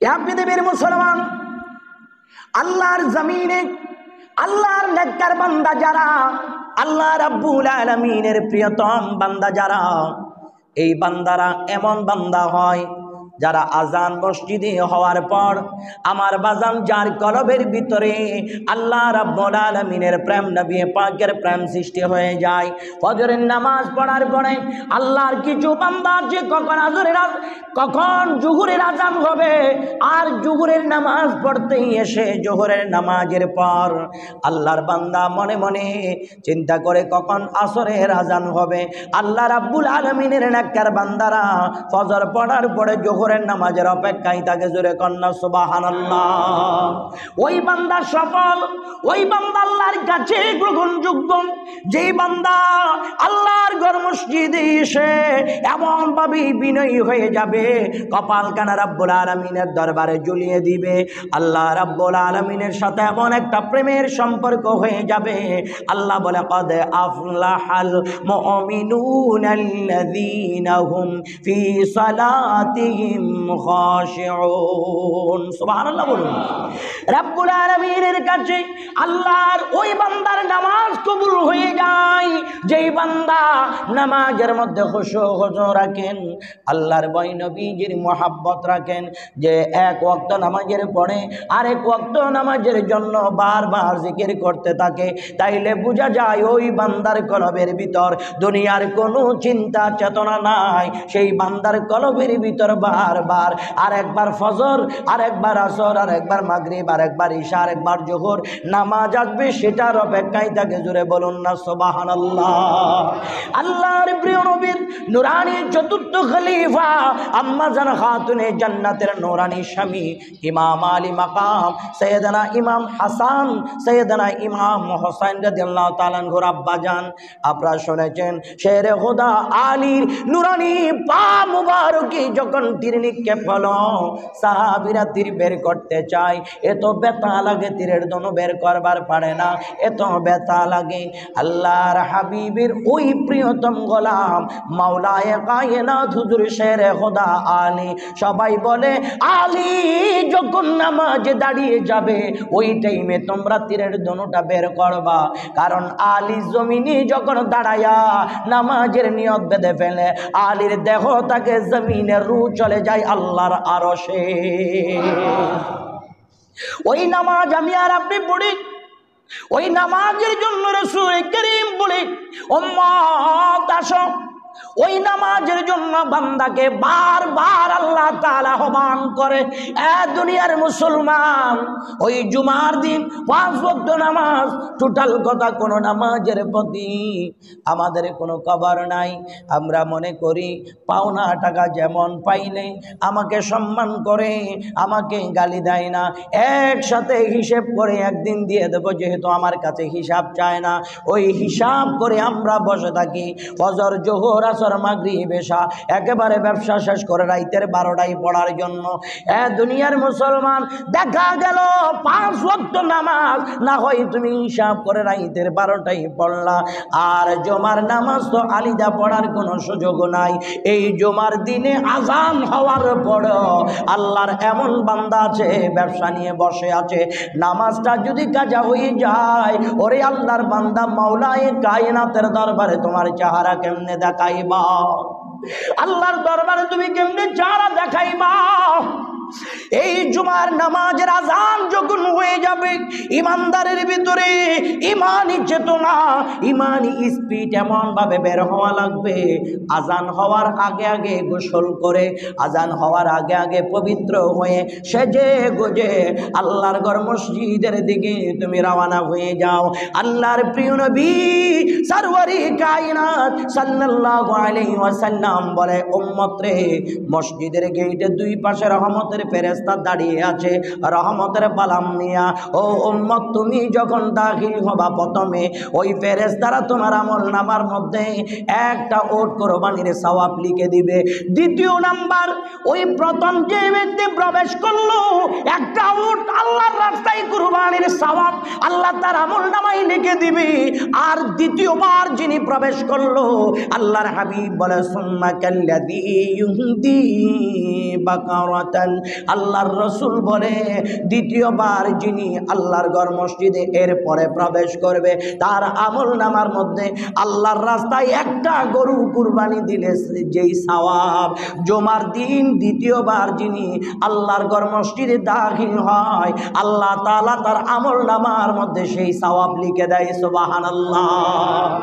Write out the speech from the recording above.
ইয়া পৃথিবীর মুসলমান, আল্লাহর জমিনে আল্লাহর নেককার বান্দা যারা, আল্লাহ রাব্বুল আলামিনের প্রিয়তম বান্দা যারা, এই বান্দারা এমন বান্দা হয় যারা আজান মসজিদে হওয়ার পর আমার বাজান যার কলবের ভিতরে আল্লাহ রাব্বুল আলামিনের প্রেম, নবী পাকের প্রেম সৃষ্টি হয়ে যায়। ফজরের নামাজ পড়ার পরে আল্লাহর কিছু বান্দা আছে কখন জোহরের আজান হবে, আর জোহরের নামাজ পড়তেই এসে জোহরের নামাজের পর আল্লাহর বান্দা মনে মনে চিন্তা করে কখন আসরের আজান হবে। আল্লাহ রাব্বুল আলামিনের নেককার বান্দারা ফজর পড়ার পরে জোহরের নামাজের অপেক্ষায় থাকে। জোরে কন্যা সুবহানাল্লাহ। ওই বান্দা সফল, ওই বান্দা আল্লাহর কাছে গ্রহণযোগ্য, যেই বান্দা আল্লাহর ঘর মসজিদে এসে এমন ভাবে বিনয়ী হয়ে যাবে, কপাল কানা রাব্বুল আলামিনের দরবারে ঝুলিয়ে দিবে। আল্লাহ রাব্বুল আলামিনের সাথে এমন একটা প্রেমের সম্পর্ক হয়ে যাবে। আল্লাহ বলে কদ আফলাহাল মুমিনুনাল্লাযীনা হুম ফি সালাতিহিম খাশিউন। সুবহানাল্লাহ বলুন। রাব্বুল আলামিনের কাছে আল্লাহর ওই বান্দার নামাজ কবুল হয়ে যায় যেই বান্দা নামাজের মধ্যে খুশু রাখেন, আল্লাহর ভয় নবীজির মুহাব্বত রাখেন, যে এক ওয়াক্ত নামাজের পরে আরেক ওয়াক্ত নামাজের জন্য বারবার জিকির করতে থাকে, তাইলে বোঝা যায় ওই বান্দার কলবের ভিতর দুনিয়ার কোনো চিন্তা চেতনা নাই। সেই বান্দার কলবের ভিতর বারবার আরেকবার ফজর, আরেকবার আসর, আরেকবার মাগরিব, আরেকবার ঈশা, আরেকবার জোহর নামাজ আসবে, সেটার অপেক্ষায় থাকে। জোরে বলুন না সুবহানাল্লাহ। আল্লাহর প্রিয় নবীর নুরানি চতুর্থ খলিফা আম্মা জান খাতুনে জান্নাতের নুরানি স্বামী ইমাম আলী মাকাম সৈয়দনা ইমাম হাসান, সৈয়দনা ইমাম হোসেন রাদিয়াল্লাহু তাআলা আনহুর আব্বা জান, আপনারা শুনেছেন শেরে খোদা আলীর নুরানি পা মুবারকি যখন তীর নিক্ষেপ হলো, সাহাবীরা তীর বের করতে চায়, এত ব্যথা লাগে, তীরের দনু বের করবার পারে না, এত ব্যথা লাগে। আল্লাহর হাবিবের ওই প্রিয়তম গোলাম মাওলায়ে কায়নাত হুজুর শেরে খোদা আলী, সবাই বলে আলী যখন নামাজে দাঁড়িয়ে যাবে ওই টাইমে তোমরা তীরের দনুটা বের করবা, কারণ আলী জমিনে যখন দাঁড়ায়া নামাজের নিয়ত বেঁধে ফেলে, আলীর দেহ তাকে জমিনে রু চলে যায় আল্লাহর আরশে। ওই নামাজ আমি আর আপনি পড়ি, ওই নামাজের জন্য রাসূল করিম বলে উম্মত আসো। ওই নামাজের জন্য বান্দাকে বারবার আল্লাহ তাআলা আহ্বান করে, এ দুনিয়ার মুসলমান, ওই জুমার দিন 5 ওয়াক্ত নামাজ, টোটাল কথা কোনো নামাজের প্রতি আমাদের কোনো কদর নাই। আমরা মনে করি পাওনা টাকা যেমন পাইলে আমাকে সম্মান করে, আমাকে গালি দেয় না, একসাথে হিসেব করে একদিন দিয়ে দেবো, যেহেতু আমার কাছে হিসাব চায় না, ওই হিসাব করে আমরা বসে থাকি। ফজর, জোহর, আসর, মাগরিব, এশা একেবারে ব্যবসা শেষ করে রাইতের 12টায় পড়ার জন্য। দুনিয়ার মুসলমান, দেখা গেল 5 ওয়াক্ত নামাজ না হয় তুমি হিসাব করে রাইতের 12টায় পড়লা, আর জুমার নামাজ তো আলিদা পড়ার কোনো সুযোগ নাই। এই জুমার দিনে আজান হওয়ার পরও আল্লাহর এমন বান্দা আছে ব্যবসা নিয়ে বসে আছে, নামাজটা যদি কাজা হয়ে যায়, ওরে আল্লাহর বান্দা মাওলায়ে কায়নাতের দরবারে তোমার চেহারা কেমনে দেখাইবা? আল্লাহর দরবারে তুমি কেমনে চেহারা দেখাইবা? এই জুমার নামাজের আজান যখন হয়ে যাবে, ইমানদারের ভিতরে ইমানি চেতনা, ইমানি স্পিড এমন ভাবে বের হওয়া লাগবে, আজান হওয়ার আগে আগে গোসল করে, আজান হওয়ার আগে আগে পবিত্র হয়ে সেজে গুজে আল্লাহর ঘর মসজিদের দিকে তুমি রওনা হয়ে যাও। আল্লাহর প্রিয় নবী সরওয়ারি কায়নাত সাল্লাল্লাহু আলাইহি ওয়াসাল্লাম বলে, উম্মত রে, মসজিদের গেটে দুই পাশে রহমতের ফেরেশতা দাঁড়িয়ে আছে রহমতের বালাম নিয়া। ও উম্মত, তুমি যখন দাখিল হবা, প্রথমে ওই ফেরেশতারা তোমার আমলনামার মধ্যে একটা ওট কোরবানির সওয়াব লিখে দিবে। দ্বিতীয় নাম্বার, ওই প্রথম যে ব্যক্তি প্রবেশ করলো একটা ওট আল্লাহর রাস্তায় কোরবানির সওয়াব আল্লাহ তার আমলনামায় লিখে দিবে। আর দ্বিতীয়বার যিনি প্রবেশ করলো, আল্লাহর হাবিব বলে, সুম্মা কাল্লাযী ইউহদি বাকারাতান, আল্লাহর রাসূল বলে দ্বিতীয়বার যিনি আল্লাহর ঘর মসজিদে এরপরে প্রবেশ করবে তার আমলনামার মধ্যে আল্লাহর রাস্তায় একটা গরু কুরবানি দিলে যেই সওয়াব, জুমার দিন দ্বিতীয়বার যিনি আল্লাহর ঘর মসজিদে দাখিল হয় আল্লাহ তাআলা তার আমলনামার মধ্যে সেই সওয়াব লিখে দেয়। সুবহানাল্লাহ।